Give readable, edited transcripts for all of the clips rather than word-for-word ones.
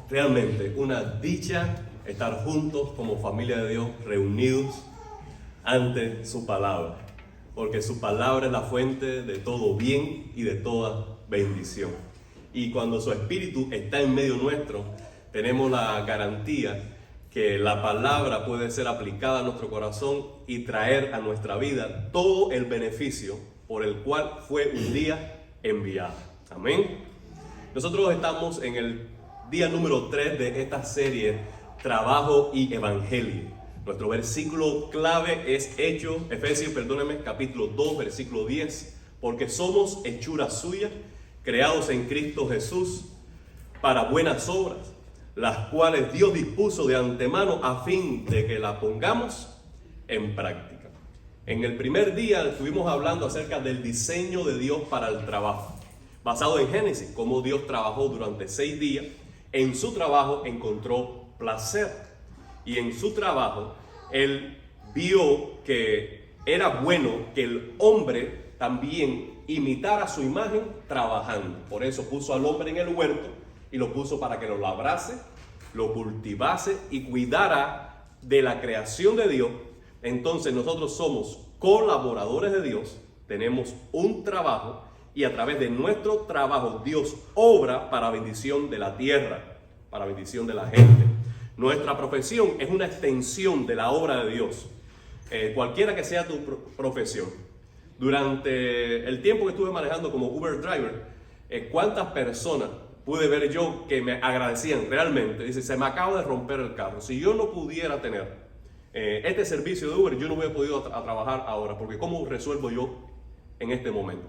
realmente una dicha estar juntos como familia de Dios, reunidos ante su palabra, porque su palabra es la fuente de todo bien y de toda bendición. Y cuando su Espíritu está en medio nuestro, tenemos la garantía que la palabra puede ser aplicada a nuestro corazón y traer a nuestra vida todo el beneficio por el cual fue un día enviada. Amén. Nosotros estamos en el día número 3 de esta serie, Trabajo y Evangelio. Nuestro versículo clave es Efesios, capítulo 2, versículo 10. Porque somos hechura suya, creados en Cristo Jesús, para buenas obras, las cuales Dios dispuso de antemano a fin de que las pongamos en práctica. En el primer día estuvimos hablando acerca del diseño de Dios para el trabajo, basado en Génesis, cómo Dios trabajó durante 6 días. En su trabajo encontró placer, y en su trabajo Él vio que era bueno que el hombre también imitara su imagen trabajando. Por eso puso al hombre en el huerto y lo puso para que lo labrase, lo cultivase y cuidara de la creación de Dios. Entonces nosotros somos colaboradores de Dios, tenemos un trabajo, y a través de nuestro trabajo Dios obra para bendición de la tierra, para bendición de la gente. Nuestra profesión es una extensión de la obra de Dios, cualquiera que sea tu profesión. Durante el tiempo que estuve manejando como Uber driver, ¿cuántas personas pude ver yo que me agradecían realmente? Dice, se me acaba de romper el carro. Si yo no pudiera tener este servicio de Uber, yo no hubiera podido trabajar ahora, porque ¿cómo resuelvo yo en este momento?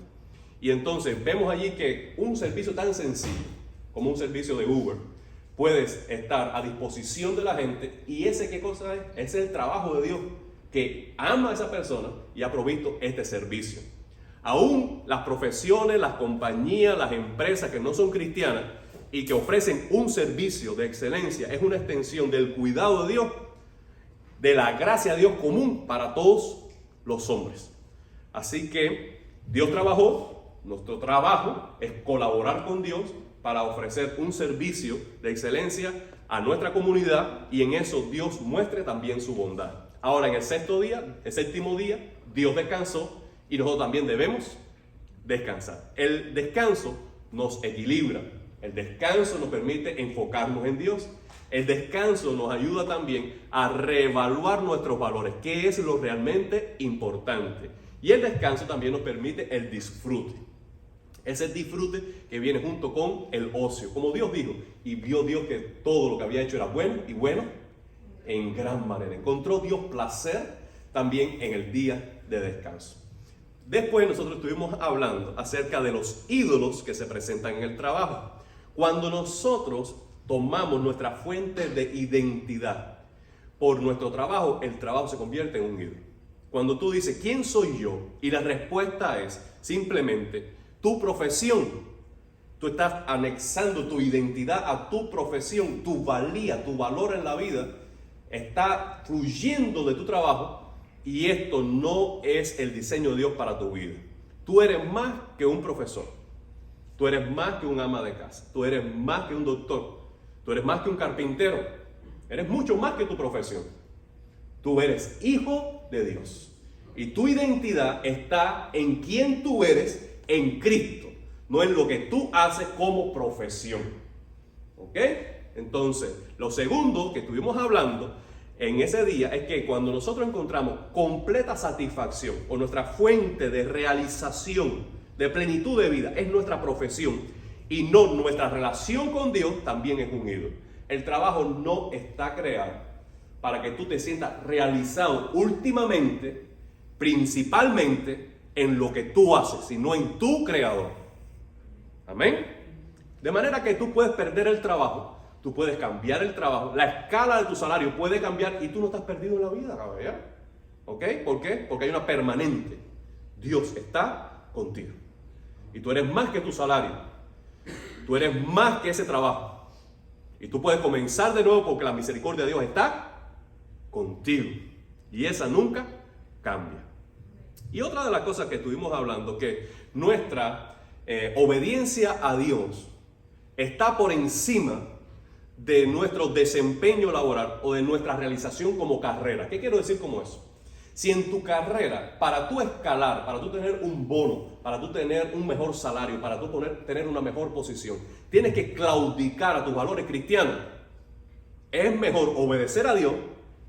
Y entonces vemos allí que un servicio tan sencillo como un servicio de Uber puedes estar a disposición de la gente, y ese ¿qué cosa es? Es el trabajo de Dios, que ama a esa persona y ha provisto este servicio. Aún las profesiones, las compañías, las empresas que no son cristianas y que ofrecen un servicio de excelencia, es una extensión del cuidado de Dios, de la gracia de Dios común para todos los hombres. Así que Dios trabajó. Nuestro trabajo es colaborar con Dios para ofrecer un servicio de excelencia a nuestra comunidad, y en eso Dios muestre también su bondad. Ahora, en el séptimo día, Dios descansó, y nosotros también debemos descansar. El descanso nos equilibra, el descanso nos permite enfocarnos en Dios, el descanso nos ayuda también a reevaluar nuestros valores, qué es lo realmente importante, y el descanso también nos permite el disfrute. Ese disfrute que viene junto con el ocio. Como Dios dijo, y vio Dios que todo lo que había hecho era bueno, y bueno en gran manera. Encontró Dios placer también en el día de descanso. Después nosotros estuvimos hablando acerca de los ídolos que se presentan en el trabajo. Cuando nosotros tomamos nuestra fuente de identidad por nuestro trabajo, el trabajo se convierte en un ídolo. Cuando tú dices, ¿quién soy yo? Y la respuesta es simplemente tu profesión. Tú estás anexando tu identidad a tu profesión, tu valía, tu valor en la vida está fluyendo de tu trabajo, y esto no es el diseño de Dios para tu vida. Tú eres más que un profesor, tú eres más que un ama de casa, tú eres más que un doctor, tú eres más que un carpintero, eres mucho más que tu profesión. Tú eres hijo de Dios, y tu identidad está en quién tú eres en Cristo, no en lo que tú haces como profesión. ¿Ok? Entonces, lo segundo que estuvimos hablando en ese día es que cuando nosotros encontramos completa satisfacción o nuestra fuente de realización, de plenitud de vida, es nuestra profesión y no nuestra relación con Dios, también es un ídolo. El trabajo no está creado para que tú te sientas realizado últimamente, principalmente en lo que tú haces, sino en tu creador. Amén. De manera que tú puedes perder el trabajo, tú puedes cambiar el trabajo, la escala de tu salario puede cambiar, y tú no estás perdido en la vida, caballero. ¿Ok? ¿Por qué? Porque hay una permanente. Dios está contigo, y tú eres más que tu salario, tú eres más que ese trabajo, y tú puedes comenzar de nuevo porque la misericordia de Dios está contigo, y esa nunca cambia. Y otra de las cosas que estuvimos hablando, que nuestra obediencia a Dios está por encima de nuestro desempeño laboral o de nuestra realización como carrera. ¿Qué quiero decir como eso? Si en tu carrera, para tú escalar, para tú tener un bono, para tú tener un mejor salario, para tú tener una mejor posición, tienes que claudicar a tus valores cristianos, es mejor obedecer a Dios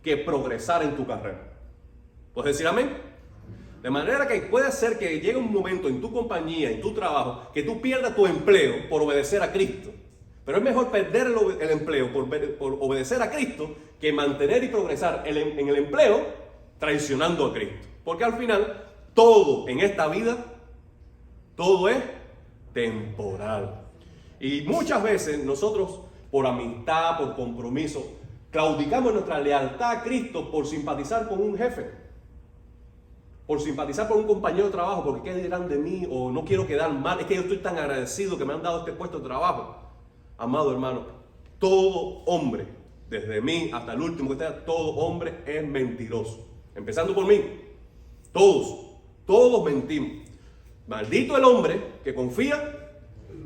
que progresar en tu carrera. ¿Puedes decir amén? De manera que puede ser que llegue un momento en tu compañía, en tu trabajo, que tú pierdas tu empleo por obedecer a Cristo. Pero es mejor perder el empleo por obedecer a Cristo que mantener y progresar en el empleo traicionando a Cristo. Porque al final, todo en esta vida, todo es temporal. Y muchas veces nosotros, por amistad, por compromiso, claudicamos nuestra lealtad a Cristo por simpatizar con un jefe, por simpatizar con un compañero de trabajo, porque qué dirán de mí, o no quiero quedar mal, es que yo estoy tan agradecido que me han dado este puesto de trabajo. Amado hermano, todo hombre, desde mí hasta el último que esté, todo hombre es mentiroso. Empezando por mí, todos mentimos. Maldito el hombre que confía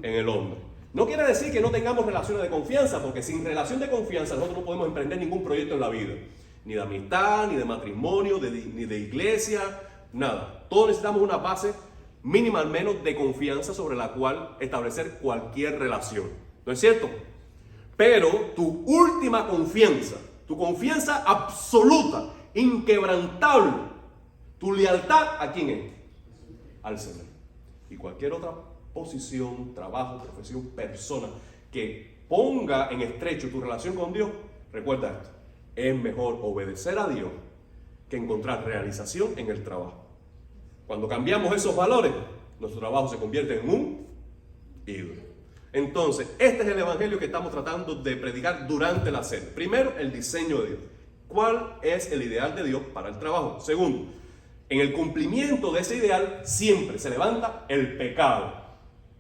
en el hombre. No quiere decir que no tengamos relaciones de confianza, porque sin relación de confianza nosotros no podemos emprender ningún proyecto en la vida. Ni de amistad, ni de matrimonio, ni de iglesia, nada. Todos necesitamos una base mínima al menos de confianza sobre la cual establecer cualquier relación. ¿No es cierto? Pero tu última confianza, tu confianza absoluta, inquebrantable, tu lealtad, ¿a quién es? Al Señor. Y cualquier otra posición, trabajo, profesión, persona que ponga en estrecho tu relación con Dios, recuerda esto: es mejor obedecer a Dios que encontrar realización en el trabajo. Cuando cambiamos esos valores, nuestro trabajo se convierte en un ídolo. Entonces, este es el evangelio que estamos tratando de predicar durante la serie. Primero, el diseño de Dios. ¿Cuál es el ideal de Dios para el trabajo? Segundo, en el cumplimiento de ese ideal siempre se levanta el pecado.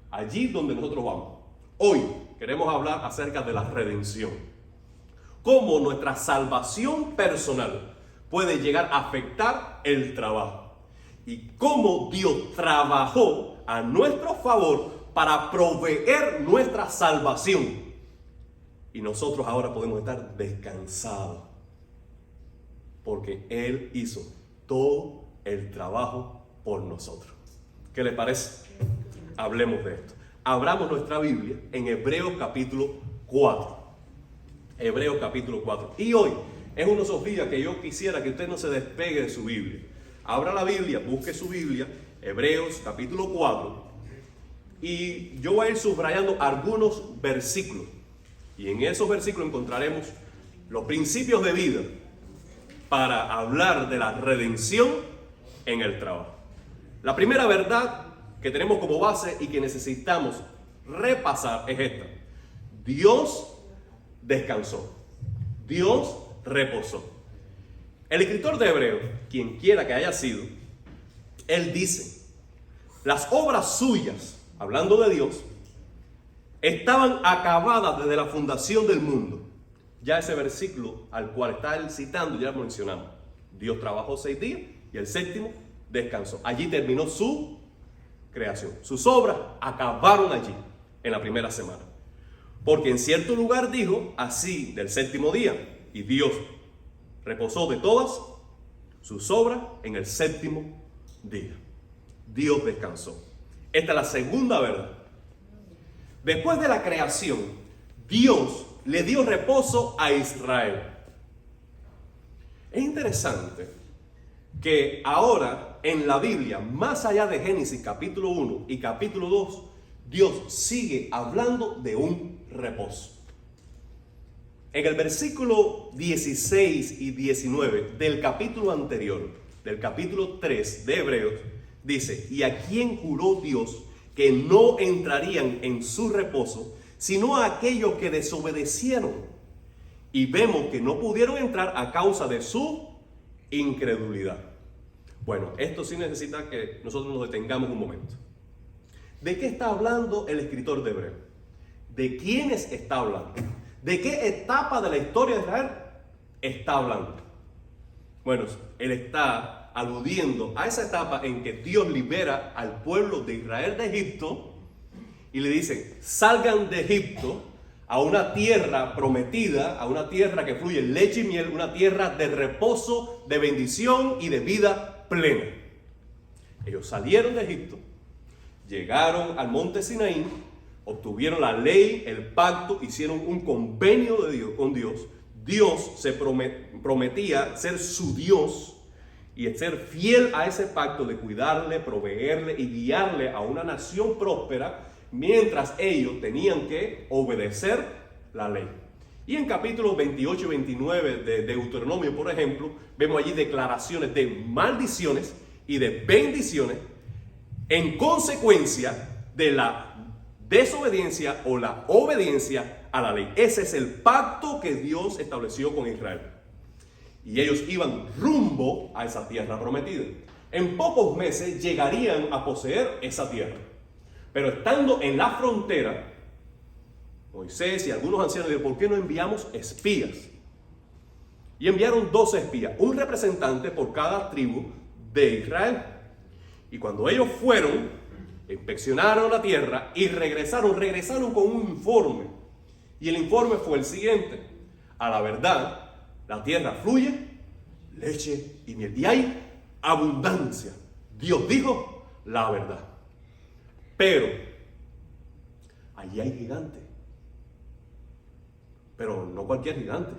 Allí donde nosotros vamos. Hoy queremos hablar acerca de la redención. Cómo nuestra salvación personal puede llegar a afectar el trabajo. Y cómo Dios trabajó a nuestro favor para proveer nuestra salvación. Y nosotros ahora podemos estar descansados, porque Él hizo todo el trabajo por nosotros. ¿Qué les parece? Hablemos de esto. Abramos nuestra Biblia en Hebreos capítulo 4. Hebreos capítulo 4. Y hoy es uno de esos días que yo quisiera que usted no se despegue de su Biblia. Abra la Biblia, busque su Biblia, Hebreos capítulo 4. Y yo voy a ir subrayando algunos versículos. Y en esos versículos encontraremos los principios de vida para hablar de la redención en el trabajo. La primera verdad que tenemos como base y que necesitamos repasar es esta: Dios descansó, Dios reposó. El escritor de Hebreos, quien quiera que haya sido, él dice: las obras suyas, hablando de Dios, estaban acabadas desde la fundación del mundo. Ya ese versículo al cual está él citando, ya lo mencionamos. Dios trabajó 6 días y el séptimo descansó. Allí terminó su creación. Sus obras acabaron allí, en la primera semana. Porque en cierto lugar dijo así del séptimo día, y Dios reposó de todas sus obras en el séptimo día. Dios descansó. Esta es la segunda verdad. Después de la creación, Dios le dio reposo a Israel. Es interesante que ahora en la Biblia, más allá de Génesis capítulo 1 y capítulo 2, Dios sigue hablando de un reposo. En el versículo 16 y 19 del capítulo anterior, del capítulo 3 de Hebreos, dice: y a quien juró Dios que no entrarían en su reposo, sino a aquellos que desobedecieron. Y vemos que no pudieron entrar a causa de su incredulidad. Bueno, esto sí necesita que nosotros nos detengamos un momento. ¿De qué está hablando el escritor de Hebreos? ¿De quiénes está hablando? ¿De qué etapa de la historia de Israel está hablando? Bueno, él está aludiendo a esa etapa en que Dios libera al pueblo de Israel de Egipto y le dice: salgan de Egipto a una tierra prometida, a una tierra que fluye leche y miel, una tierra de reposo, de bendición y de vida plena. Ellos salieron de Egipto, llegaron al monte Sinaí, obtuvieron la ley, el pacto, hicieron un convenio de Dios, con Dios. Dios se prometía ser su Dios y ser fiel a ese pacto de cuidarle, proveerle y guiarle a una nación próspera, mientras ellos tenían que obedecer la ley. Y en capítulos 28 y 29 de Deuteronomio, por ejemplo, vemos allí declaraciones de maldiciones y de bendiciones en consecuencia de la desobediencia o la obediencia a la ley. Ese es el pacto que Dios estableció con Israel. Y ellos iban rumbo a esa tierra prometida. En pocos meses llegarían a poseer esa tierra. Pero estando en la frontera, Moisés y algunos ancianos dijeron: ¿por qué no enviamos espías? Y enviaron 12 espías, un representante por cada tribu de Israel. Y cuando ellos fueron, inspeccionaron la tierra y regresaron con un informe. Y el informe fue el siguiente: a la verdad, la tierra fluye leche y miel, y hay abundancia. Dios dijo la verdad. Pero allí hay gigantes. Pero no cualquier gigante.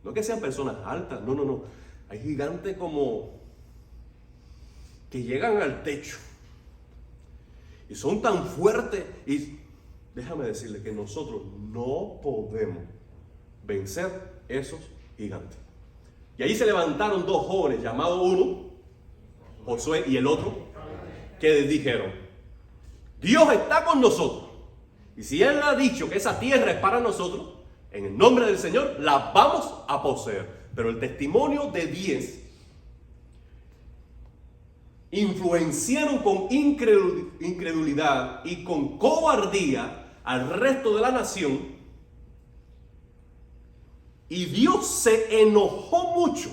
No que sean personas altas. No. Hay gigantes como que llegan al techo. Y son tan fuertes. Y déjame decirle que nosotros no podemos vencer esos gigantes. Y ahí se levantaron dos jóvenes, llamados uno, Josué, y el otro, que dijeron: Dios está con nosotros. Y si Él ha dicho que esa tierra es para nosotros, en el nombre del Señor la vamos a poseer. Pero el testimonio de 10 influenciaron con incredulidad y con cobardía al resto de la nación. Y Dios se enojó mucho.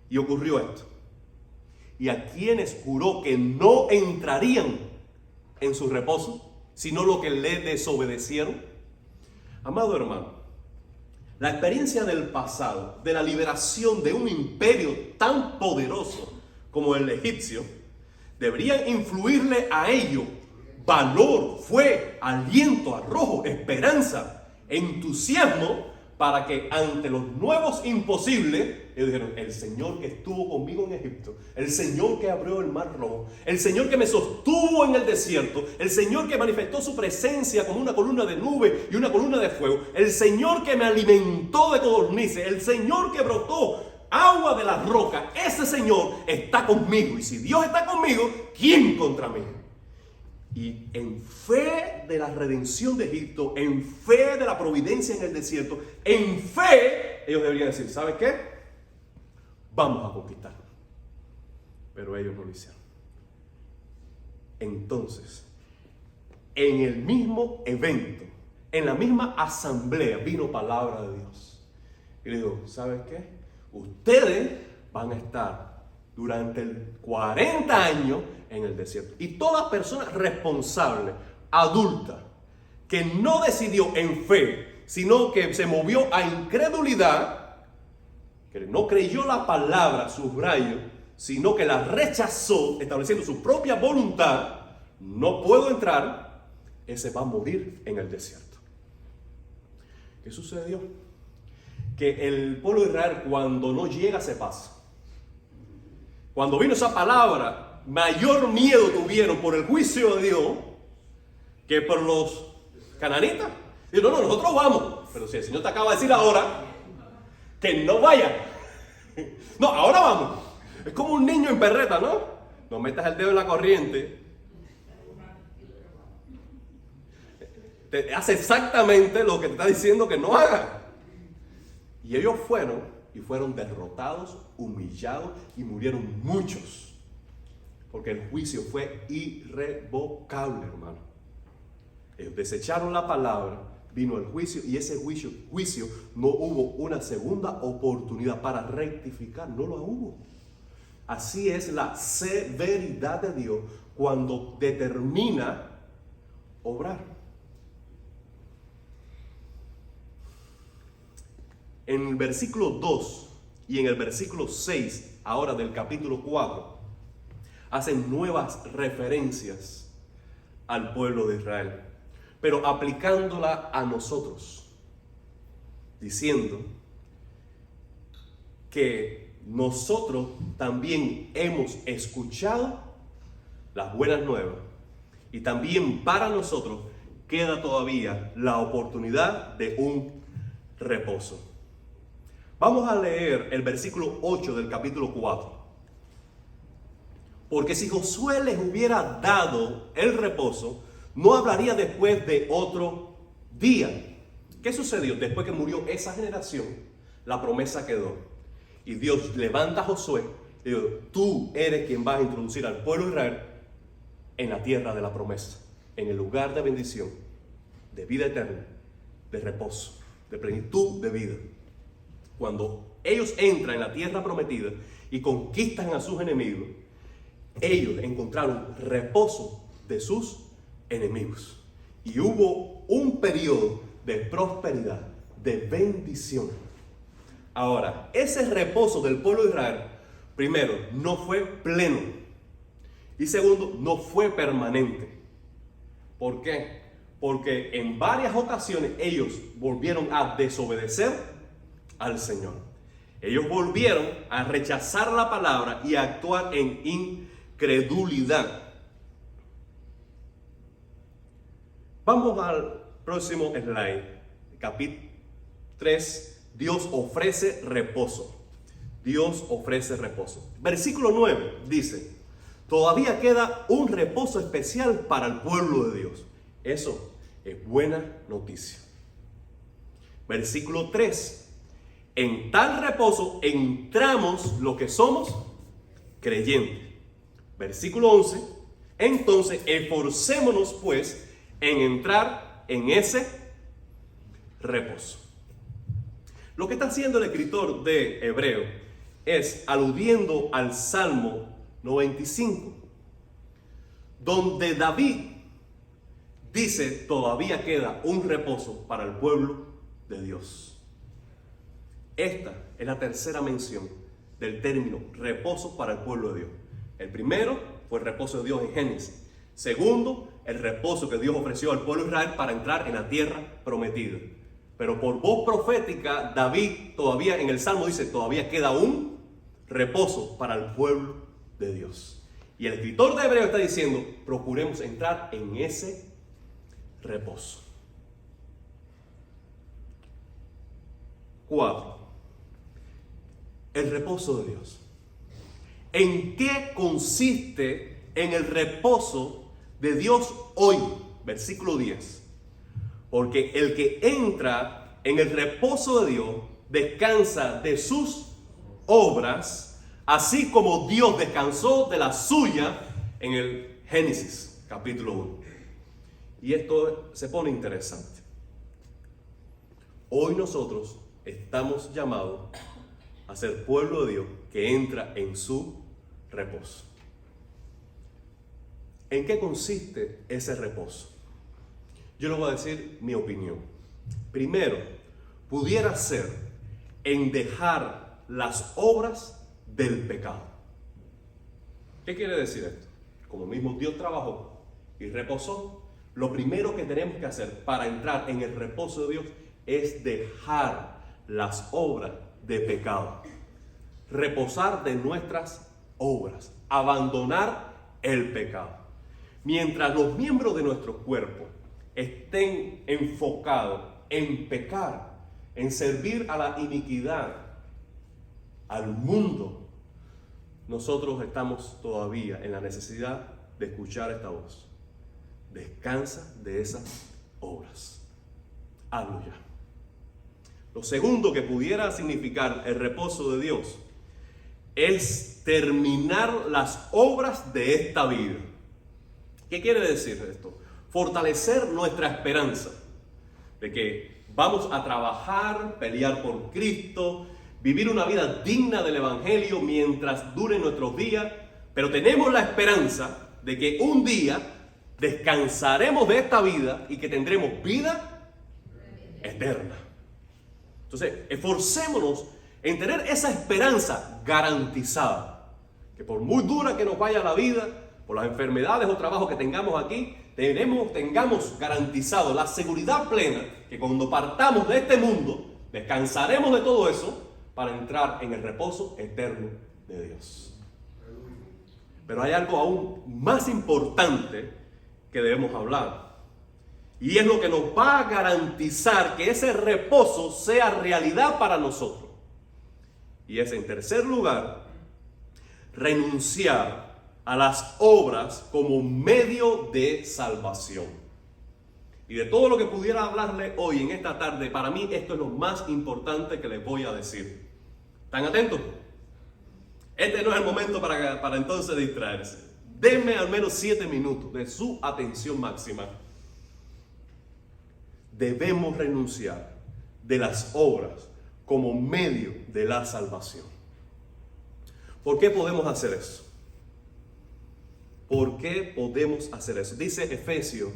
Y ocurrió esto. Y a quienes juró que no entrarían en su reposo, sino lo que le desobedecieron. Amado hermano, la experiencia del pasado, de la liberación de un imperio tan poderoso como el egipcio, debería influirle a ellos valor, fe, aliento, arrojo, esperanza, entusiasmo, para que ante los nuevos imposibles, ellos dijeron: el Señor que estuvo conmigo en Egipto, el Señor que abrió el mar rojo, el Señor que me sostuvo en el desierto, el Señor que manifestó su presencia como una columna de nube y una columna de fuego, el Señor que me alimentó de codornices, el Señor que brotó agua de la roca, ese Señor está conmigo. Y si Dios está conmigo, ¿quién contra mí? Y en fe de la redención de Egipto, en fe de la providencia en el desierto, en fe, ellos deberían decir: ¿sabes qué? Vamos a conquistar. Pero ellos no lo hicieron. Entonces, en el mismo evento, en la misma asamblea, vino palabra de Dios. Y le digo: ¿sabes qué? Ustedes van a estar durante 40 años en el desierto. Y toda persona responsable, adulta, que no decidió en fe, sino que se movió a incredulidad, que no creyó la palabra, subrayo, sino que la rechazó, estableciendo su propia voluntad, no puedo entrar, ese va a morir en el desierto. ¿Qué sucedió? Que el pueblo de Israel, cuando no llega, se pasa. Cuando vino esa palabra, mayor miedo tuvieron por el juicio de Dios que por los cananitas. Y no, nosotros vamos. Pero si el Señor te acaba de decir ahora que no vayan. No, ahora vamos. Es como un niño en perreta, ¿no? No metas el dedo en la corriente. Te hace exactamente lo que te está diciendo que no haga. Y ellos fueron derrotados, humillados, y murieron muchos. Porque el juicio fue irrevocable, hermano. Ellos desecharon la palabra, vino el juicio, y ese juicio no hubo una segunda oportunidad para rectificar, no lo hubo. Así es la severidad de Dios cuando determina obrar. En el versículo 2 y en el versículo 6, ahora del capítulo 4, hacen nuevas referencias al pueblo de Israel, pero aplicándola a nosotros, diciendo que nosotros también hemos escuchado las buenas nuevas y también para nosotros queda todavía la oportunidad de un reposo. Vamos a leer el versículo 8 del capítulo 4. Porque si Josué les hubiera dado el reposo, no hablaría después de otro día. ¿Qué sucedió? Después que murió esa generación, la promesa quedó. Y Dios levanta a Josué y dice, tú eres quien va a introducir al pueblo de Israel en la tierra de la promesa, en el lugar de bendición, de vida eterna, de reposo, de plenitud de vida. Cuando ellos entran en la tierra prometida y conquistan a sus enemigos, ellos encontraron reposo de sus enemigos. Y hubo un periodo de prosperidad, de bendición. Ahora, ese reposo del pueblo de Israel, primero, no fue pleno. Y segundo, no fue permanente. ¿Por qué? Porque en varias ocasiones ellos volvieron a desobedecer al Señor. Ellos volvieron a rechazar la palabra y a actuar en incredulidad. Vamos al próximo slide, capítulo 3. Dios ofrece reposo. Dios ofrece reposo. Versículo 9 dice, todavía queda un reposo especial para el pueblo de Dios. Eso es buena noticia. Versículo 3, en tal reposo entramos los que somos creyentes. Versículo 11, entonces esforcémonos pues en entrar en ese reposo. Lo que está haciendo el escritor de Hebreo es aludiendo al Salmo 95, donde David dice, todavía queda un reposo para el pueblo de Dios. Esta es la tercera mención del término reposo para el pueblo de Dios. El primero fue el reposo de Dios en Génesis. Segundo, el reposo que Dios ofreció al pueblo de Israel para entrar en la tierra prometida. Pero por voz profética, David todavía en el Salmo dice, todavía queda un reposo para el pueblo de Dios. Y el escritor de Hebreo está diciendo, procuremos entrar en ese reposo. 4. El reposo de Dios. ¿En qué consiste en el reposo de Dios hoy? Versículo 10. Porque el que entra en el reposo de Dios descansa de sus obras, así como Dios descansó de la suya en el Génesis, capítulo 1. Y esto se pone interesante. Hoy nosotros estamos llamados a ser pueblo de Dios que entra en su reposo. ¿En qué consiste ese reposo? Yo les voy a decir mi opinión. Primero, pudiera ser en dejar las obras del pecado. ¿Qué quiere decir esto? Como mismo Dios trabajó y reposó, lo primero que tenemos que hacer para entrar en el reposo de Dios es dejar las obras de pecado. Reposar de nuestras obras. Abandonar el pecado. Mientras los miembros de nuestro cuerpo estén enfocados en pecar, en servir a la iniquidad, al mundo, nosotros estamos todavía en la necesidad de escuchar esta voz. Descansa de esas obras. Hazlo ya. Lo segundo que pudiera significar el reposo de Dios es terminar las obras de esta vida. ¿Qué quiere decir esto? Fortalecer nuestra esperanza de que vamos a trabajar, pelear por Cristo, vivir una vida digna del Evangelio mientras duren nuestros días, pero tenemos la esperanza de que un día descansaremos de esta vida y que tendremos vida eterna. Entonces, esforcémonos en tener esa esperanza garantizada. Que por muy dura que nos vaya la vida, por las enfermedades o trabajos que tengamos aquí, tengamos garantizado la seguridad plena que cuando partamos de este mundo, descansaremos de todo eso para entrar en el reposo eterno de Dios. Pero hay algo aún más importante que debemos hablar. Y es lo que nos va a garantizar que ese reposo sea realidad para nosotros. Y es, en tercer lugar, renunciar a las obras como medio de salvación. Y de todo lo que pudiera hablarle hoy en esta tarde, para mí esto es lo más importante que les voy a decir. ¿Están atentos? Este no es el momento para entonces distraerse. Denme al menos 7 minutos de su atención máxima. Debemos renunciar de las obras como medio de la salvación. ¿Por qué podemos hacer eso? ¿Por qué podemos hacer eso? Dice Efesios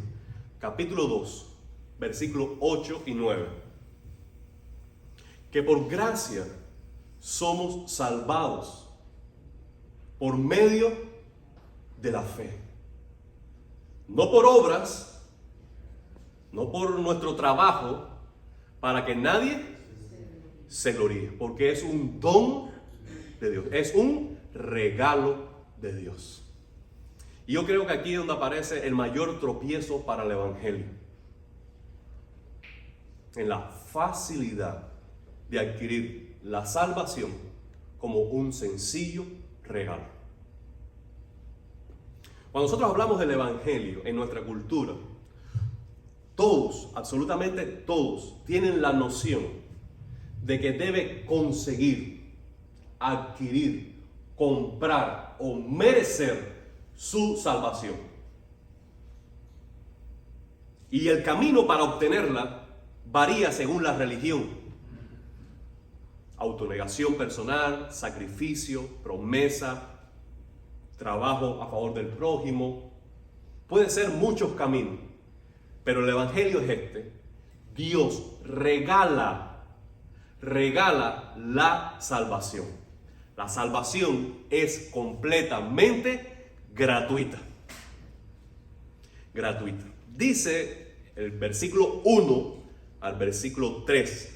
capítulo 2, versículos 8 y 9. Que por gracia somos salvados por medio de la fe. No por obras, no por nuestro trabajo, para que nadie se gloríe, porque es un don de Dios, es un regalo de Dios. Y yo creo que aquí es donde aparece el mayor tropiezo para el evangelio, en la facilidad de adquirir la salvación como un sencillo regalo. Cuando nosotros hablamos del evangelio en nuestra cultura, todos, absolutamente todos, tienen la noción de que debe conseguir, adquirir, comprar o merecer su salvación. Y el camino para obtenerla varía según la religión. Autonegación personal, sacrificio, promesa, trabajo a favor del prójimo. Puede ser muchos caminos, pero el evangelio es este. Dios regala la salvación. La salvación es completamente gratuita. Gratuita. Dice el versículo 1 al versículo 3.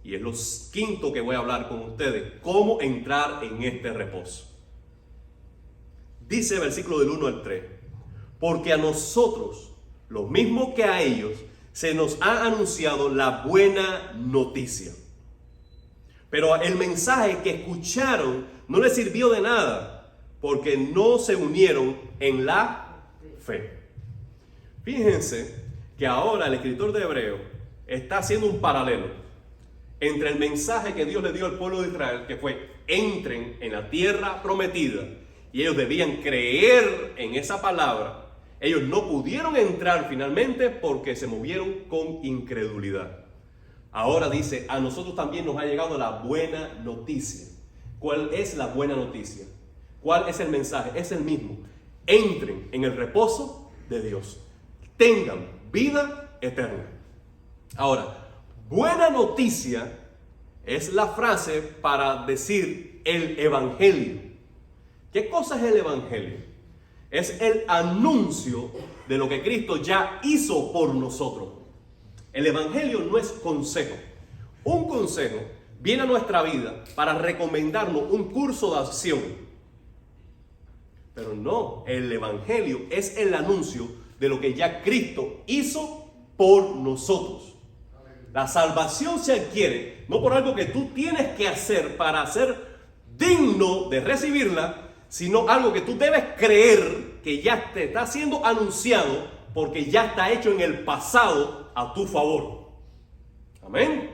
Y es lo quinto que voy a hablar con ustedes. Cómo entrar en este reposo. Dice el versículo del 1 al 3. Porque a nosotros, lo mismo que a ellos, se nos ha anunciado la buena noticia. Pero el mensaje que escucharon no les sirvió de nada, porque no se unieron en la fe. Fíjense que ahora el escritor de Hebreo está haciendo un paralelo entre el mensaje que Dios le dio al pueblo de Israel, que fue: entren en la tierra prometida, y ellos debían creer en esa palabra. Ellos no pudieron entrar finalmente porque se movieron con incredulidad. Ahora dice, a nosotros también nos ha llegado la buena noticia. ¿Cuál es la buena noticia? ¿Cuál es el mensaje? Es el mismo. Entren en el reposo de Dios. Tengan vida eterna. Ahora, buena noticia es la frase para decir el evangelio. ¿Qué cosa es el evangelio? Es el anuncio de lo que Cristo ya hizo por nosotros. El evangelio no es consejo. Un consejo viene a nuestra vida para recomendarnos un curso de acción. Pero no, el evangelio es el anuncio de lo que ya Cristo hizo por nosotros. La salvación se adquiere no por algo que tú tienes que hacer para ser digno de recibirla, sino algo que tú debes creer que ya te está siendo anunciado porque ya está hecho en el pasado a tu favor. Amén.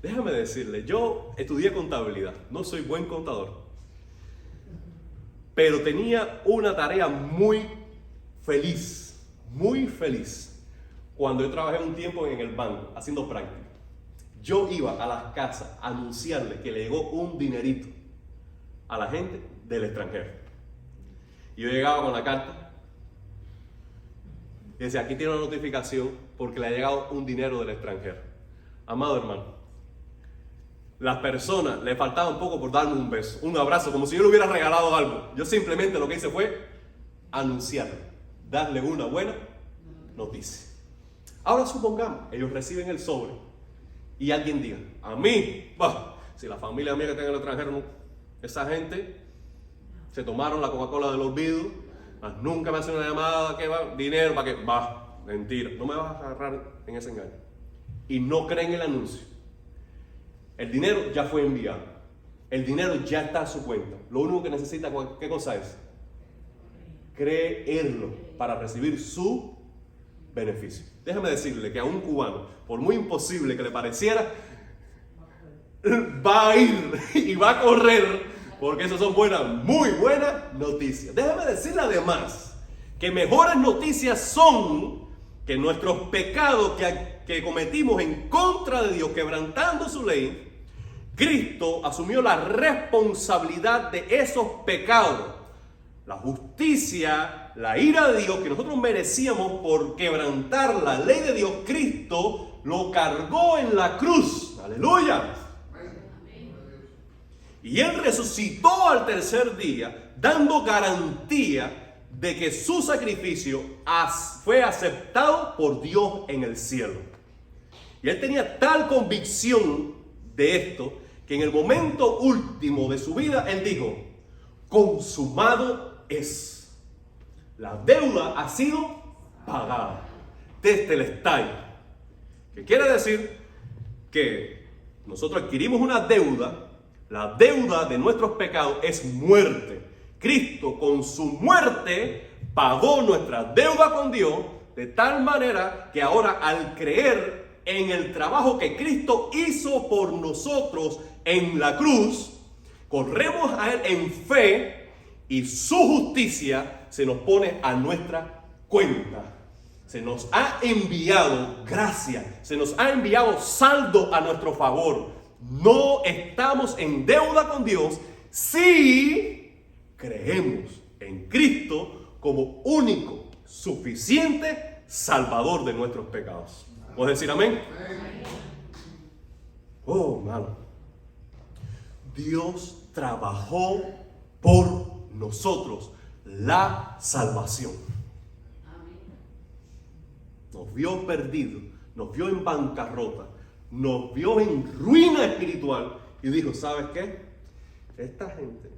Déjame decirle, yo estudié contabilidad, no soy buen contador, pero tenía una tarea muy feliz, cuando yo trabajé un tiempo en el banco haciendo práctica. Yo iba a las casas a anunciarle que le llegó un dinerito a la gente del extranjero. Y yo llegaba con la carta y decía, aquí tiene una notificación porque le ha llegado un dinero del extranjero. Amado hermano, las personas le faltaba un poco por darme un beso, un abrazo, como si yo le hubiera regalado algo. Yo simplemente lo que hice fue anunciarle, darle una buena noticia. Ahora supongamos, ellos reciben el sobre y alguien diga, a mí, si la familia mía que está en el extranjero, no, esa gente se tomaron la Coca-Cola del olvido, nunca me hacen una llamada, ¿qué va? Dinero, ¿para qué? Mentira, no me vas a agarrar en ese engaño. Y no creen el anuncio. El dinero ya fue enviado. El dinero ya está a su cuenta. Lo único que necesita, ¿qué cosa es? Creerlo para recibir su beneficio. Déjame decirle que a un cubano, por muy imposible que le pareciera, va a ir y va a correr, porque esas son muy buenas noticias. Déjame decirle además que mejores noticias son que nuestros pecados que cometimos en contra de Dios, quebrantando su ley, Cristo asumió la responsabilidad de esos pecados. La justicia, la ira de Dios que nosotros merecíamos por quebrantar la ley de Dios, Cristo lo cargó en la cruz. ¡Aleluya! Y Él resucitó al tercer día, dando garantía de que su sacrificio fue aceptado por Dios en el cielo. Y Él tenía tal convicción de esto, que en el momento último de su vida, Él dijo, consumado es. La deuda ha sido pagada. Tetelestai. ¿Qué quiere decir? Que nosotros adquirimos una deuda. La deuda de nuestros pecados es muerte. Cristo con su muerte pagó nuestra deuda con Dios, de tal manera que ahora al creer en el trabajo que Cristo hizo por nosotros en la cruz, corremos a Él en fe y su justicia se nos pone a nuestra cuenta. Se nos ha enviado gracia, se nos ha enviado saldo a nuestro favor. No estamos en deuda con Dios si creemos en Cristo como único, suficiente Salvador de nuestros pecados. ¿Puedes decir amén? Oh, hermano. Dios trabajó por nosotros la salvación. Nos vio perdidos, nos vio en bancarrota, nos vio en ruina espiritual y dijo, ¿sabes qué? Esta gente,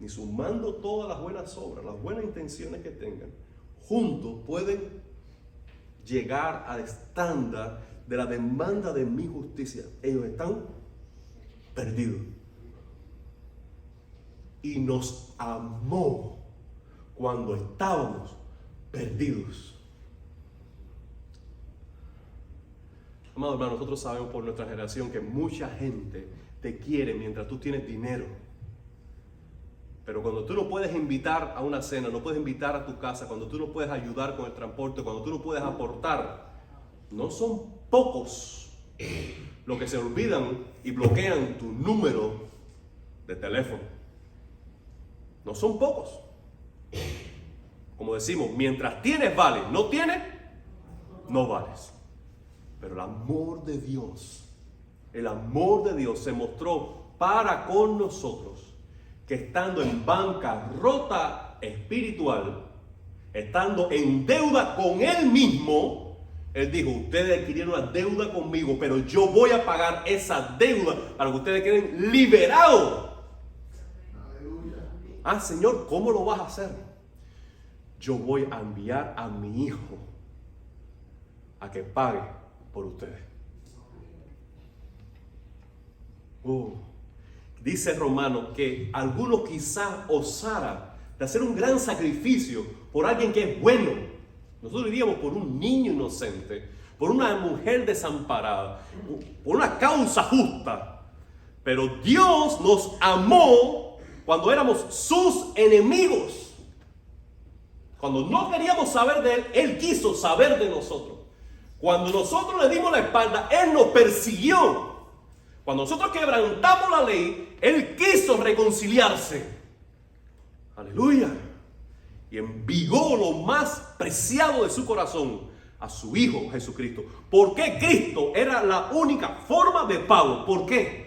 ni sumando todas las buenas obras, las buenas intenciones que tengan, juntos pueden llegar al estándar de la demanda de mi justicia. Ellos están perdidos. Y nos amó cuando estábamos perdidos. Amado hermano, nosotros sabemos por nuestra generación que mucha gente te quiere mientras tú tienes dinero. Pero cuando tú no puedes invitar a una cena, no puedes invitar a tu casa, cuando tú no puedes ayudar con el transporte, cuando tú no puedes aportar, no son pocos los que se olvidan y bloquean tu número de teléfono. No son pocos. Como decimos, mientras tienes vales, no tienes, no vales. Pero el amor de Dios se mostró para con nosotros, que estando en bancarrota espiritual, estando en deuda con Él mismo, Él dijo, ustedes adquirieron una deuda conmigo, pero yo voy a pagar esa deuda para que ustedes queden liberados. Ah, Señor, ¿cómo lo vas a hacer? Yo voy a enviar a mi hijo a que pague por ustedes. Dice Romano que algunos quizás osaran de hacer un gran sacrificio por alguien que es bueno. Nosotros diríamos por un niño inocente, por una mujer desamparada, por una causa justa. Pero Dios nos amó cuando éramos sus enemigos. Cuando no queríamos saber de Él, Él quiso saber de nosotros. Cuando nosotros le dimos la espalda, Él nos persiguió. Cuando nosotros quebrantamos la ley, Él quiso reconciliarse. Aleluya. Y envigó lo más preciado de su corazón, a su Hijo Jesucristo. ¿Por qué Cristo era la única forma de pago? ¿Por qué?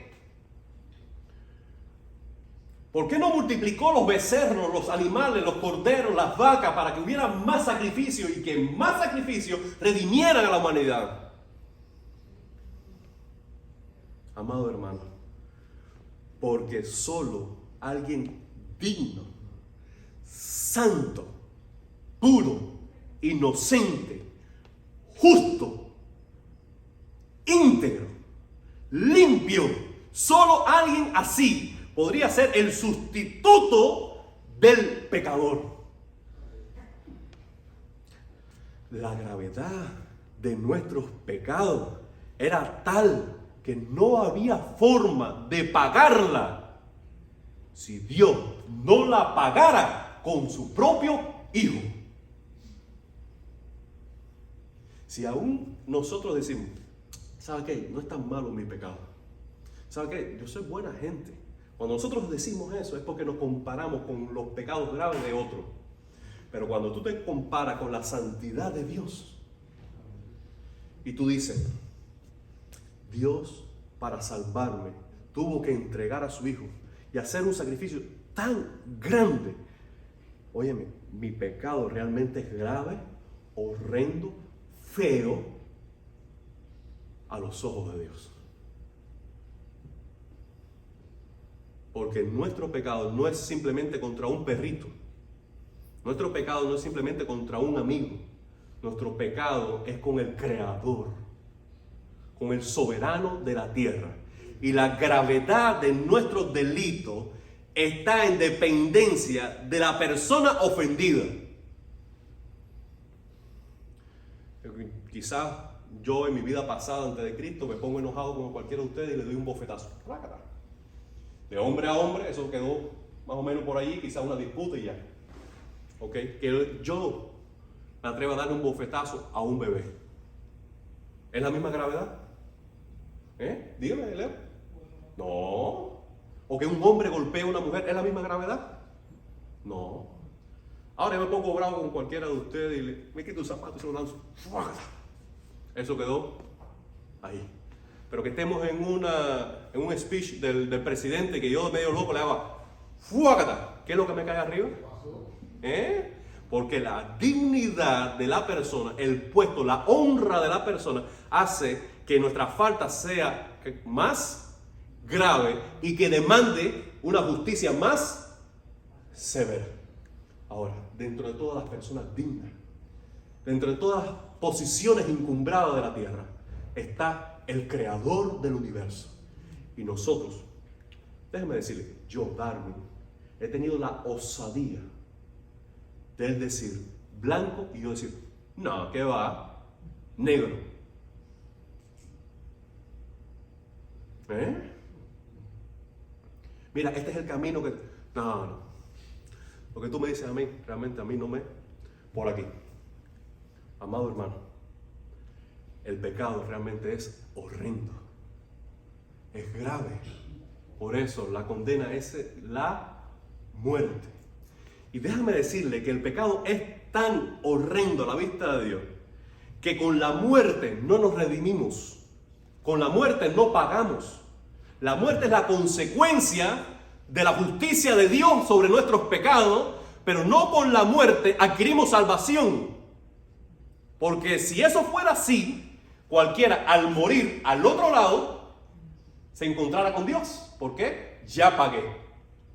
¿Por qué no multiplicó los becerros, los animales, los corderos, las vacas para que hubiera más sacrificio y que más sacrificio redimieran a la humanidad? Amado hermano, porque solo alguien digno, santo, puro, inocente, justo, íntegro, limpio, solo alguien así podría ser el sustituto del pecador. La gravedad de nuestros pecados era tal que no había forma de pagarla si Dios no la pagara con su propio Hijo. Si aún nosotros decimos, ¿sabe qué? No es tan malo mi pecado. ¿Sabe qué? Yo soy buena gente. Cuando nosotros decimos eso es porque nos comparamos con los pecados graves de otros. Pero cuando tú te comparas con la santidad de Dios y tú dices, Dios para salvarme tuvo que entregar a su Hijo y hacer un sacrificio tan grande. Óyeme, mi pecado realmente es grave, horrendo, feo a los ojos de Dios. Porque nuestro pecado no es simplemente contra un perrito. Nuestro pecado no es simplemente contra un amigo. Nuestro pecado es con el Creador, con el soberano de la tierra. Y la gravedad de nuestro delito está en dependencia de la persona ofendida. Quizás yo en mi vida pasada antes de Cristo me pongo enojado como cualquiera de ustedes y le doy un bofetazo. De hombre a hombre, eso quedó más o menos por allí, quizás una disputa y ya. ¿Ok? Que yo me atrevo a darle un bofetazo a un bebé. ¿Es la misma gravedad? Dígame, Leo. No. ¿O que un hombre golpee a una mujer es la misma gravedad? No. Ahora yo me pongo bravo con cualquiera de ustedes y me quito un zapato y se lo lanzo. Eso quedó ahí. Pero que estemos en un speech del presidente que yo medio loco le haga ¡fuácata! ¿Qué es lo que me cae arriba? Porque la dignidad de la persona, el puesto, la honra de la persona hace que nuestra falta sea más grave y que demande una justicia más severa. Ahora, dentro de todas las personas dignas, dentro de todas las posiciones encumbradas de la tierra, está el creador del universo. Y nosotros, déjeme decirle, yo, Darwin, he tenido la osadía de él decir blanco y yo decir, no, ¿qué va? Negro. Mira, este es el camino que... No. Lo que tú me dices a mí, realmente a mí no me... Por aquí. Amado hermano, el pecado realmente es horrendo. Es grave. Por eso la condena es la muerte. Y déjame decirle que el pecado es tan horrendo a la vista de Dios que con la muerte no nos redimimos. Con la muerte no pagamos. La muerte es la consecuencia de la justicia de Dios sobre nuestros pecados, pero no con la muerte adquirimos salvación. Porque si eso fuera así, cualquiera al morir al otro lado se encontrara con Dios. ¿Por qué? Ya pagué.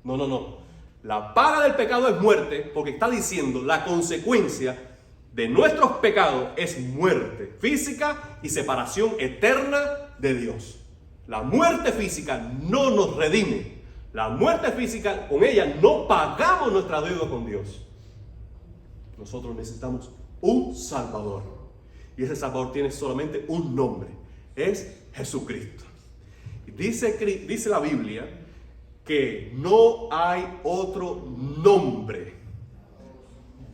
No. La paga del pecado es muerte, porque está diciendo la consecuencia de nuestros pecados es muerte física y separación eterna de Dios. La muerte física no nos redime. La muerte física, con ella no pagamos nuestra deuda con Dios. Nosotros necesitamos un Salvador. Y ese Salvador tiene solamente un nombre. Es Jesucristo. Dice la Biblia que no hay otro nombre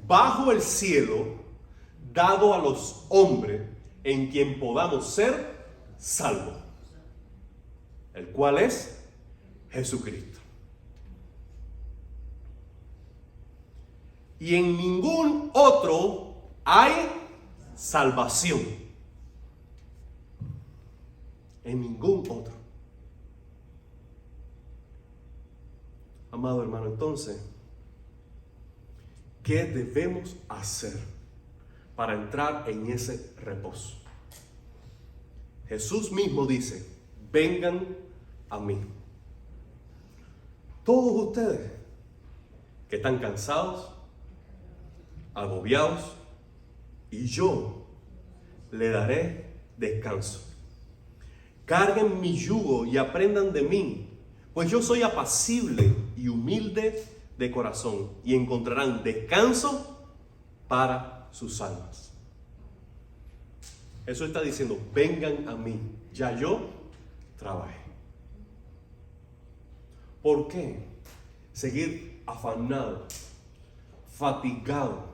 bajo el cielo dado a los hombres en quien podamos ser salvos, el cual es Jesucristo. Y en ningún otro hay salvación. En ningún otro. Amado hermano, entonces, ¿qué debemos hacer para entrar en ese reposo? Jesús mismo dice, vengan a mí. Todos ustedes que están cansados, agobiados, y yo le daré descanso. Carguen mi yugo y aprendan de mí, pues yo soy apacible y humilde de corazón, y encontrarán descanso para sus almas. Jesús está diciendo, vengan a mí, ya yo trabajé. ¿Por qué seguir afanado, fatigado,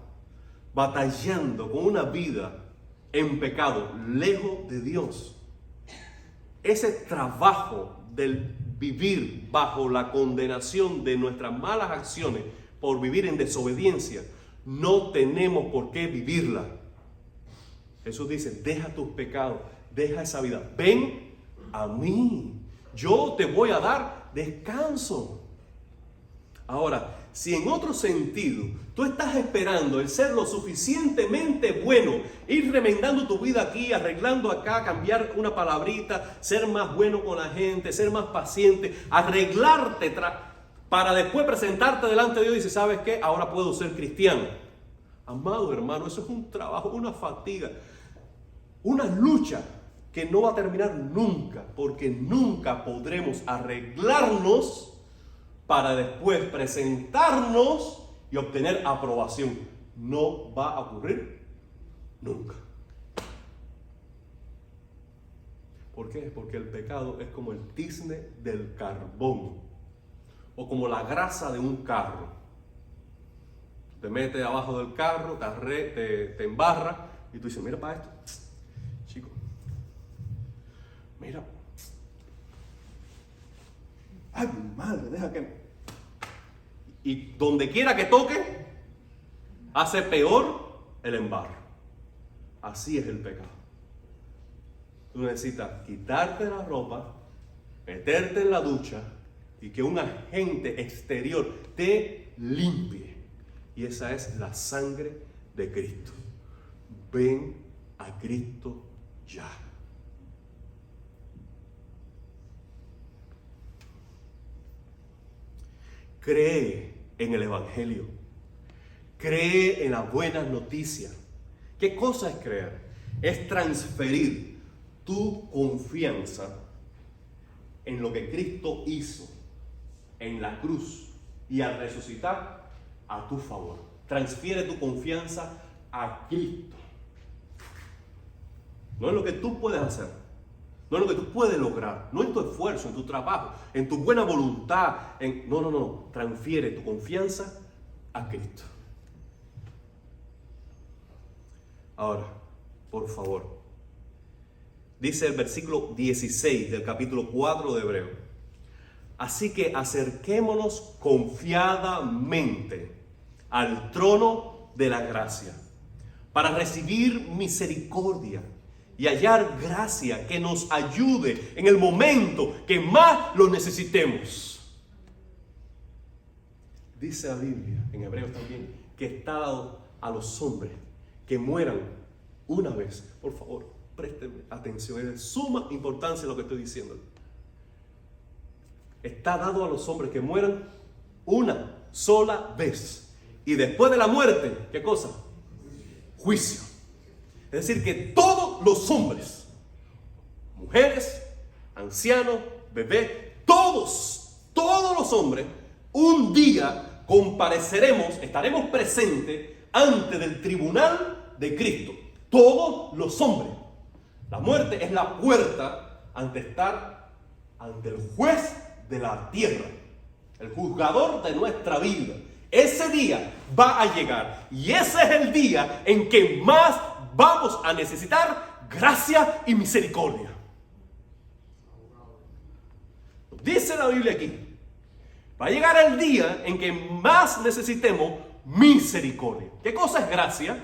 batallando con una vida en pecado, lejos de Dios? Ese trabajo del vivir bajo la condenación de nuestras malas acciones por vivir en desobediencia, no tenemos por qué vivirla. Jesús dice, deja tus pecados, deja esa vida, ven a mí, yo te voy a dar descanso. Ahora, si en otro sentido tú estás esperando el ser lo suficientemente bueno, ir remendando tu vida aquí, arreglando acá, cambiar una palabrita, ser más bueno con la gente, ser más paciente, arreglarte para después presentarte delante de Dios y decir, ¿sabes qué? Ahora puedo ser cristiano. Amado hermano, eso es un trabajo, una fatiga, una lucha que no va a terminar nunca, porque nunca podremos arreglarnos para después presentarnos y obtener aprobación. No va a ocurrir nunca. ¿Por qué? Porque el pecado es como el tizne del carbón o como la grasa de un carro. Te metes abajo del carro, te embarra y tú dices, mira para esto, chico, mira. Ay, madre, deja que... Y donde quiera que toque, hace peor el embarro. Así es el pecado. Tú necesitas quitarte la ropa, meterte en la ducha y que un agente exterior te limpie. Y esa es la sangre de Cristo. Ven a Cristo ya. Cree en el Evangelio. Cree en las buenas noticias. ¿Qué cosa es creer? Es transferir tu confianza en lo que Cristo hizo en la cruz y al resucitar a tu favor. Transfiere tu confianza a Cristo. No en lo que tú puedes hacer, no en lo que tú puedes lograr, no en tu esfuerzo, en tu trabajo, en tu buena voluntad. No. Transfiere tu confianza a Cristo. Ahora, por favor, dice el versículo 16 del capítulo 4 de Hebreo. Así que acerquémonos confiadamente al trono de la gracia para recibir misericordia y hallar gracia que nos ayude en el momento que más lo necesitemos. Dice la Biblia, en Hebreos también, que está dado a los hombres que mueran una vez. Por favor, presten atención, es de suma importancia lo que estoy diciendo. Está dado a los hombres que mueran una sola vez. Y después de la muerte, ¿qué cosa? Juicio. Es decir, que todos los hombres, mujeres, ancianos, bebés, todos los hombres, un día compareceremos, estaremos presentes ante el tribunal de Cristo. Todos los hombres. La muerte es la puerta ante estar ante el juez de la tierra, el juzgador de nuestra vida. Ese día va a llegar y ese es el día en que más vamos a necesitar gracia y misericordia. Dice la Biblia aquí, va a llegar el día en que más necesitemos misericordia. ¿Qué cosa es gracia?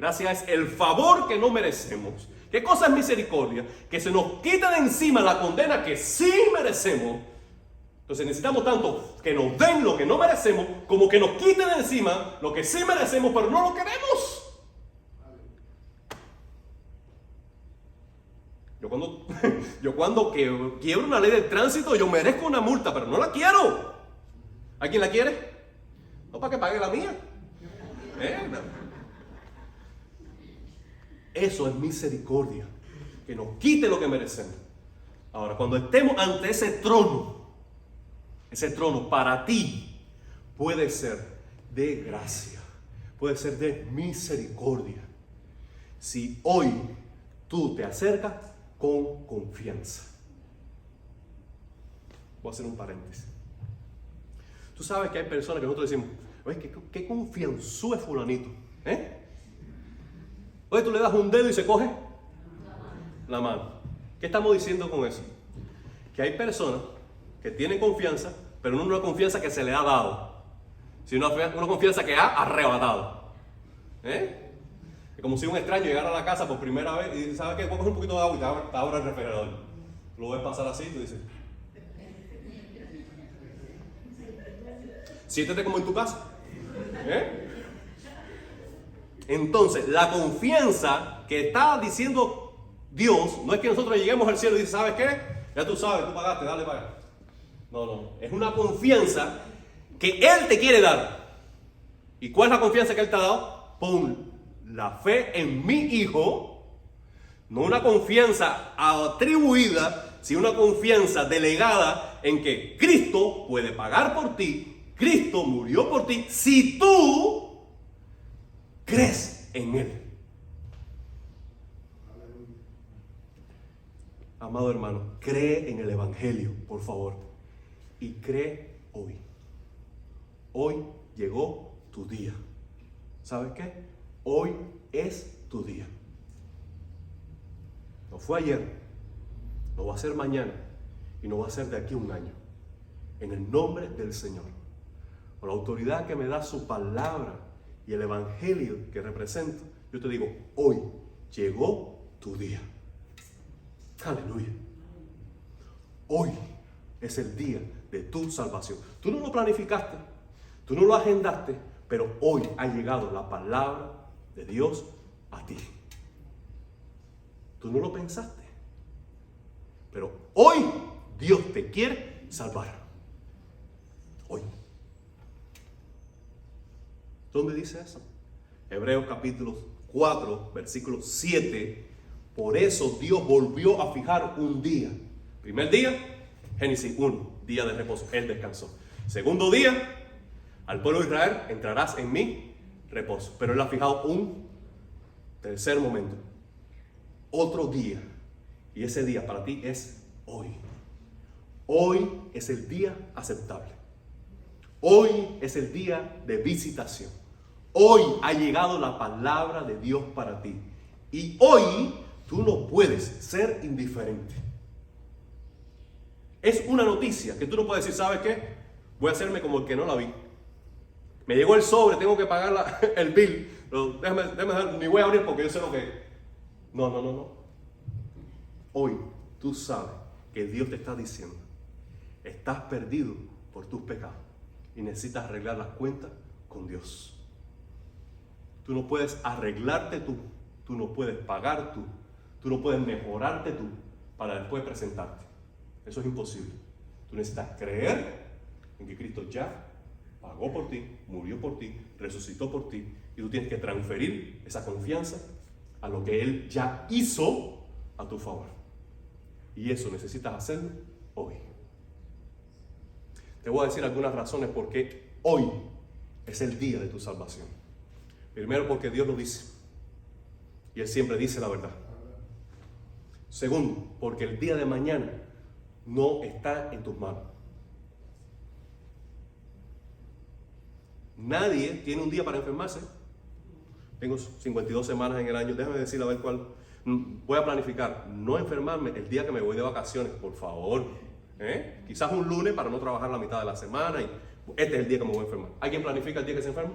Gracia es el favor que no merecemos. ¿Qué cosa es misericordia? Que se nos quita de encima la condena que sí merecemos. Entonces necesitamos tanto que nos den lo que no merecemos, como que nos quiten de encima lo que sí merecemos, pero no lo queremos. Yo cuando quiebro una ley de tránsito, yo merezco una multa, pero no la quiero. ¿Alguien la quiere? No, para que pague la mía. No. Eso es misericordia, que nos quite lo que merecemos. Ahora, cuando estemos ante ese trono para ti puede ser de gracia, puede ser de misericordia. Si hoy tú te acercas con confianza. Voy a hacer un paréntesis. Tú sabes que hay personas que nosotros decimos, oye, qué confianzú es fulanito. Oye, tú le das un dedo y se coge la mano. ¿Qué estamos diciendo con eso? Que hay personas que tienen confianza, pero no una confianza que se le ha dado, sino una confianza que ha arrebatado. Es como si un extraño llegara a la casa por primera vez y dice, ¿sabes qué? Voy a coger un poquito de agua y te abro el refrigerador. Lo ves pasar así y tú dices, siéntete como en tu casa. Entonces, la confianza que está diciendo Dios, no es que nosotros lleguemos al cielo y dice, ¿sabes qué? Ya tú sabes, tú pagaste, dale para allá. No. Es una confianza que Él te quiere dar. ¿Y cuál es la confianza que Él te ha dado? Pon la fe en mi Hijo. No una confianza atribuida, sino una confianza delegada en que Cristo puede pagar por ti. Cristo murió por ti si tú crees en Él. Amado hermano, cree en el Evangelio, por favor. Y cree hoy. Hoy llegó tu día. ¿Sabes qué? Hoy es tu día. No fue ayer, no va a ser mañana y no va a ser de aquí a un año. En el nombre del Señor, por la autoridad que me da su palabra y el Evangelio que represento, yo te digo, hoy llegó tu día. Aleluya. Hoy es el día de tu salvación. Tú no lo planificaste, tú no lo agendaste, pero hoy ha llegado la palabra de Dios a ti. Tú no lo pensaste, pero hoy Dios te quiere salvar. Hoy. ¿Dónde dice eso? Hebreos capítulo 4, versículo 7. Por eso Dios volvió a fijar un día. Primer día, Génesis 1, día de reposo. Él descansó. Segundo día, al pueblo de Israel, entrarás en mi reposo. Pero Él ha fijado un tercer momento. Otro día. Y ese día para ti es hoy. Hoy es el día aceptable. Hoy es el día de visitación. Hoy ha llegado la palabra de Dios para ti. Y hoy tú no puedes ser indiferente. Es una noticia que tú no puedes decir, ¿sabes qué? Voy a hacerme como el que no la vi. Me llegó el sobre, tengo que pagar el bill. Pero déjame, ni voy a abrir porque yo sé lo que es. No. Hoy tú sabes que Dios te está diciendo, estás perdido por tus pecados y necesitas arreglar las cuentas con Dios. Tú no puedes arreglarte tú no puedes pagar tú no puedes mejorarte tú para después presentarte. Eso es imposible. Tú necesitas creer en que Cristo ya pagó por ti, murió por ti, resucitó por ti, y tú tienes que transferir esa confianza a lo que Él ya hizo a tu favor. Y eso necesitas hacerlo hoy. Te voy a decir algunas razones por qué hoy es el día de tu salvación. Primero, porque Dios lo dice. Y Él siempre dice la verdad. Segundo, porque el día de mañana no está en tus manos. Nadie tiene un día para enfermarse. Tengo 52 semanas en el año. Déjame decir a ver cuál. Voy a planificar no enfermarme el día que me voy de vacaciones, por favor. Quizás un lunes para no trabajar la mitad de la semana. Y este es el día que me voy a enfermar. ¿Alguien planifica el día que se enferma?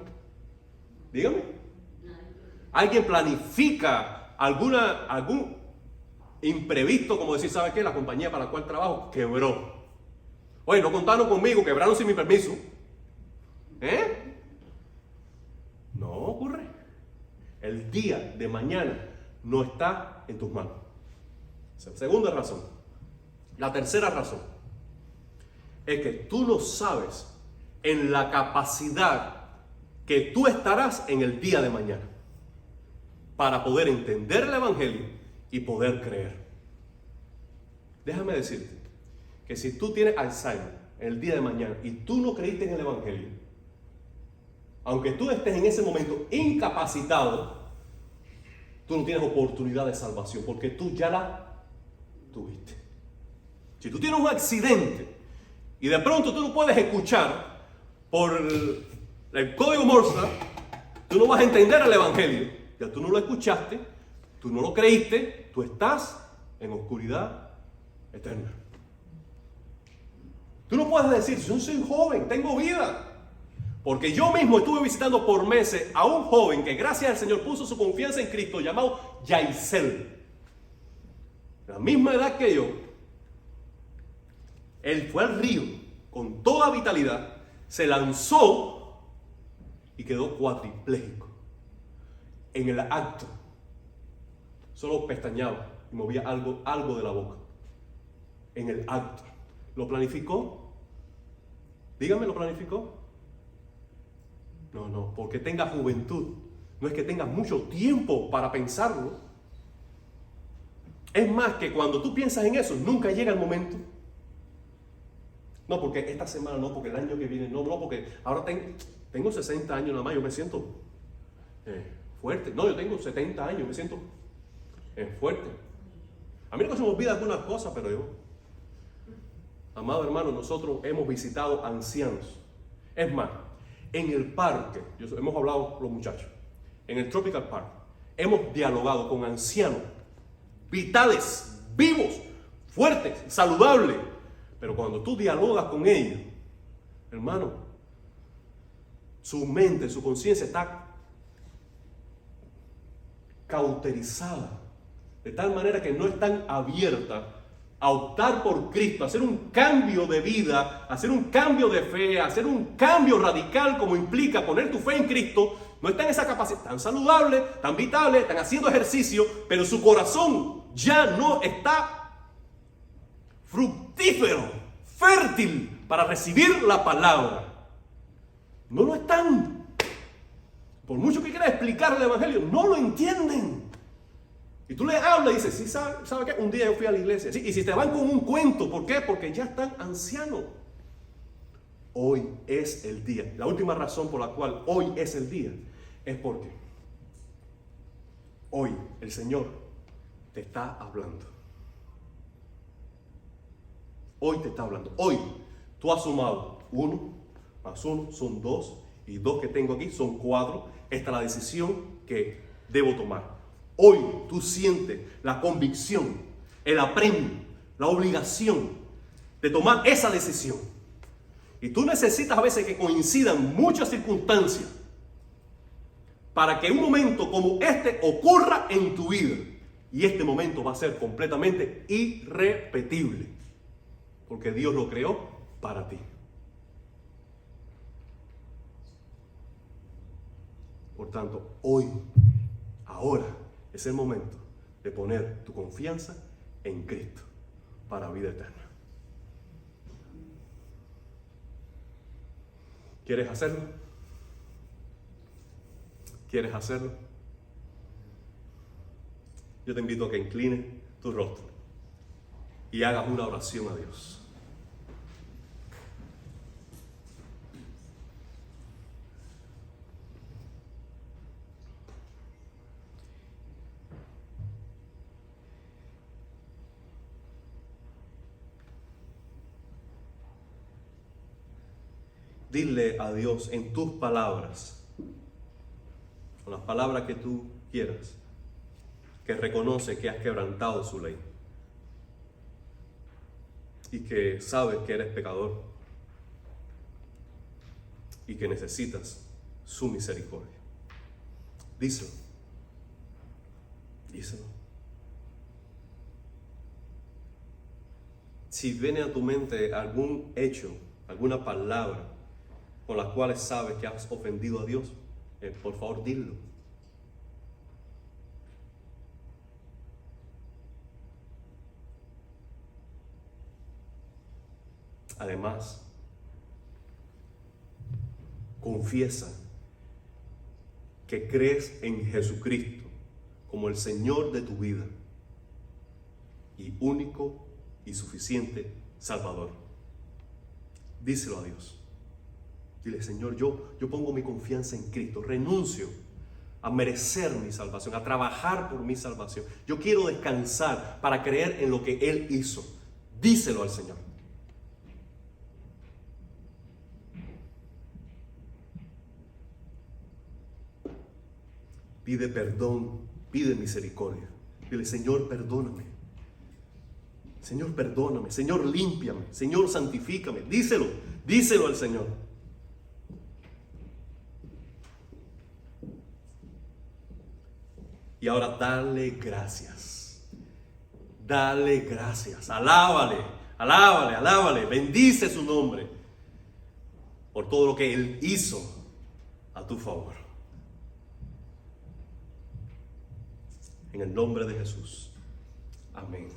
Dígame. Alguien planifica algún imprevisto, como decir, ¿sabe qué? La compañía para la cual trabajo quebró. Oye, no contaron conmigo, quebraron sin mi permiso. No ocurre. El día de mañana no está en tus manos. Segunda razón. La tercera razón es que tú no sabes en la capacidad que tú estarás en el día de mañana para poder entender el Evangelio y poder creer. Déjame decirte que si tú tienes Alzheimer el día de mañana y tú no creíste en el Evangelio, aunque tú estés en ese momento incapacitado, tú no tienes oportunidad de salvación porque tú ya la tuviste. Si tú tienes un accidente y de pronto tú no puedes escuchar por el código Morse, tú no vas a entender el Evangelio. Ya tú no lo escuchaste, tú no lo creíste, tú estás en oscuridad eterna. Tú no puedes decir, yo soy joven, tengo vida. Porque yo mismo estuve visitando por meses a un joven que gracias al Señor puso su confianza en Cristo, llamado Yaisel. La misma edad que yo. Él fue al río con toda vitalidad, se lanzó y quedó cuadripléjico. En el acto, solo pestañeaba y movía algo de la boca. En el acto. ¿Lo planificó? Dígame, ¿lo planificó? No, porque tenga juventud. No es que tengas mucho tiempo para pensarlo. Es más que cuando tú piensas en eso, nunca llega el momento. No, porque esta semana no, porque el año que viene no, porque ahora tengo 60 años nada más, yo me siento fuerte. No, yo tengo 70 años, me siento fuerte. A mí no se me olvida algunas cosas, pero yo, amado hermano, nosotros hemos visitado ancianos. Es más, en el parque, hemos hablado los muchachos, en el Tropical Park, hemos dialogado con ancianos, vitales, vivos, fuertes, saludables. Pero cuando tú dialogas con ellos, hermano, su mente, su conciencia está cauterizada, de tal manera que no están abiertas a optar por Cristo, a hacer un cambio de vida, a hacer un cambio de fe, a hacer un cambio radical como implica poner tu fe en Cristo. No están en esa capacidad, tan saludables, tan vitales, están haciendo ejercicio, pero su corazón ya no está fructífero, fértil para recibir la palabra. No lo están. Por mucho que quiera explicar el Evangelio, no lo entienden. Y tú le hablas y dices, sí, ¿sabe qué? Un día yo fui a la iglesia. Sí, y si te van con un cuento, ¿por qué? Porque ya están ancianos. Hoy es el día. La última razón por la cual hoy es el día es porque hoy el Señor te está hablando. Hoy te está hablando. Hoy tú has sumado 1 más 1 son 2 y 2 que tengo aquí son 4. Esta es la decisión que debo tomar. Hoy tú sientes la convicción, el apremio, la obligación de tomar esa decisión. Y tú necesitas a veces que coincidan muchas circunstancias para que un momento como este ocurra en tu vida. Y este momento va a ser completamente irrepetible. Porque Dios lo creó para ti. Por tanto, hoy, ahora, es el momento de poner tu confianza en Cristo para vida eterna. ¿Quieres hacerlo? ¿Quieres hacerlo? Yo te invito a que inclines tu rostro y hagas una oración a Dios. Dile a Dios en tus palabras, con las palabras que tú quieras, que reconoce que has quebrantado su ley y que sabes que eres pecador y que necesitas su misericordia. Díselo díselo. Si viene a tu mente algún hecho, alguna palabra con las cuales sabes que has ofendido a Dios, por favor dilo. Además, confiesa que crees en Jesucristo como el Señor de tu vida y único y suficiente Salvador. Díselo a Dios. Dile: Señor, yo pongo mi confianza en Cristo, renuncio a merecer mi salvación, a trabajar por mi salvación. Yo quiero descansar para creer en lo que Él hizo. Díselo al Señor. Pide perdón, pide misericordia. Dile: Señor, perdóname. Señor, perdóname. Señor, límpiame. Señor, santifícame. Díselo al Señor. Y ahora dale gracias. Dale gracias. Alábale. Bendice su nombre por todo lo que Él hizo a tu favor. En el nombre de Jesús. Amén.